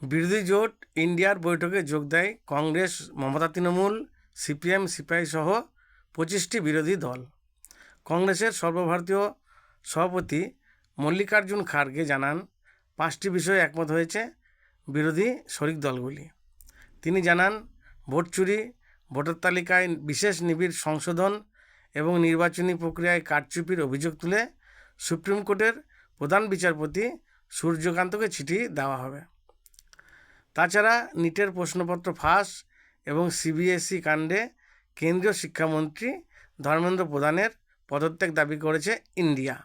বিরোধী জোট ইন্ডিয়ার বৈঠকে যোগ দেয় কংগ্রেস, মমতা, তৃণমূল, সিপিএম, সিপিআই সহ 25টি বিরোধী দল। কংগ্রেসের সর্বভারতীয় সভাপতি মল্লিকার্জুন খাড়গে জানান, 5টি বিষয়ে একমত হয়েছে বিরোধী শরিক দলগুলি। তিনি জানান, ভোট চুরি, ভোটার তালিকায় বিশেষ নিবিড় সংশোধন এবং নির্বাচনী প্রক্রিয়ায় কারচুপির অভিযোগ তুলে সুপ্রিম কোর্টের প্রধান বিচারপতি সূর্যকান্তকে চিঠি দেওয়া হবে। তাছাড়া নিটের প্রশ্নপত্র ফাঁস এবং সিবিএসই কাণ্ডে কেন্দ্রীয় শিক্ষামন্ত্রী ধর্মেন্দ্র প্রধানের পদত্যাগ দাবি করেছে ইন্ডিয়া।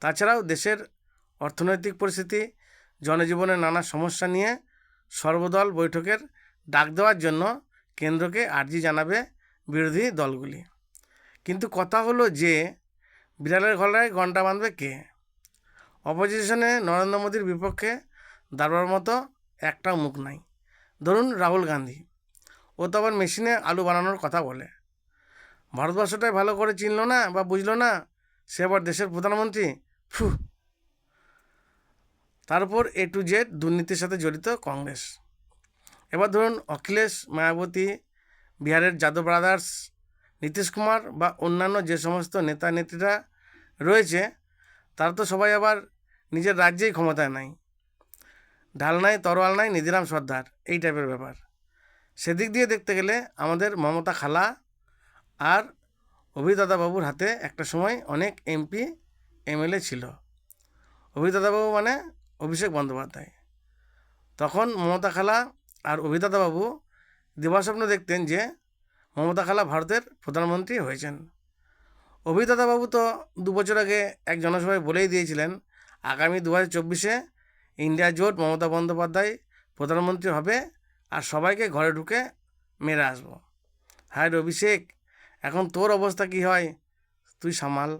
তাছাড়াও দেশের অর্থনৈতিক পরিস্থিতি, জনজীবনের নানা সমস্যা নিয়ে সর্বদল বৈঠকের ডাক দেওয়ার জন্য কেন্দ্রকে আর্জি জানাবে বিরোধী দলগুলি। কিন্তু কথা হলো যে বিড়ালের গলায় ঘণ্টা বাঁধবে কে? অপোজিশনে নরেন্দ্র মোদীর বিপক্ষে দাঁড়াবার মতো একটাও মুখ নাই। ধরুন রাহুল গান্ধী, ও তো আবার মেশিনে আলু বানানোর কথা বলে। ভারতবর্ষটাই ভালো করে চিনল না বা বুঝলো না, সে আবার দেশের প্রধানমন্ত্রী। ফু! তারপর A to Z দুর্নীতির সাথে জড়িত কংগ্রেস। এবার ধরুন অখিলেশ, মায়াবতী, বিহারের যাদব ব্রাদার্স, নীতিশ কুমার বা অন্যান্য যে সমস্ত নেতা নেত্রীরা রয়েছে, তারা তো সবাই আবার নিজের রাজ্যেই ক্ষমতায় নাই। ঢাল নাই, তরোয়াল নাই, নিধিরাম সর্দার, এই টাইপের ব্যাপার। সেদিক দিয়ে দেখতে গেলে আমাদের মমতা খালা আর অভিদাদাবাবুর হাতে একটা সময় অনেক এমপি এমএলএ ছিল। অভিদাদাবাবু মানে অভিষেক বন্দ্যোপাধ্যায়। তখন মমতা খালা আর অভিদাদাবাবু দিবাস্বপ্ন দেখতেন যে মমতা খালা ভারতের প্রধানমন্ত্রী হয়েছেন। অভিদাদাবাবু তো 2 বছর আগে এক জনসভায় বলেই দিয়েছিলেন, আগামী 2024-এ ইন্ডিয়া জোট মমতা বন্দ্যোপাধ্যায় প্রধানমন্ত্রী হবে আর সবাইকে ঘরে ঢুকে মেরে আসবো। হায় অভিষেক, এখন তোর অবস্থা কী হয় তুই সামাল।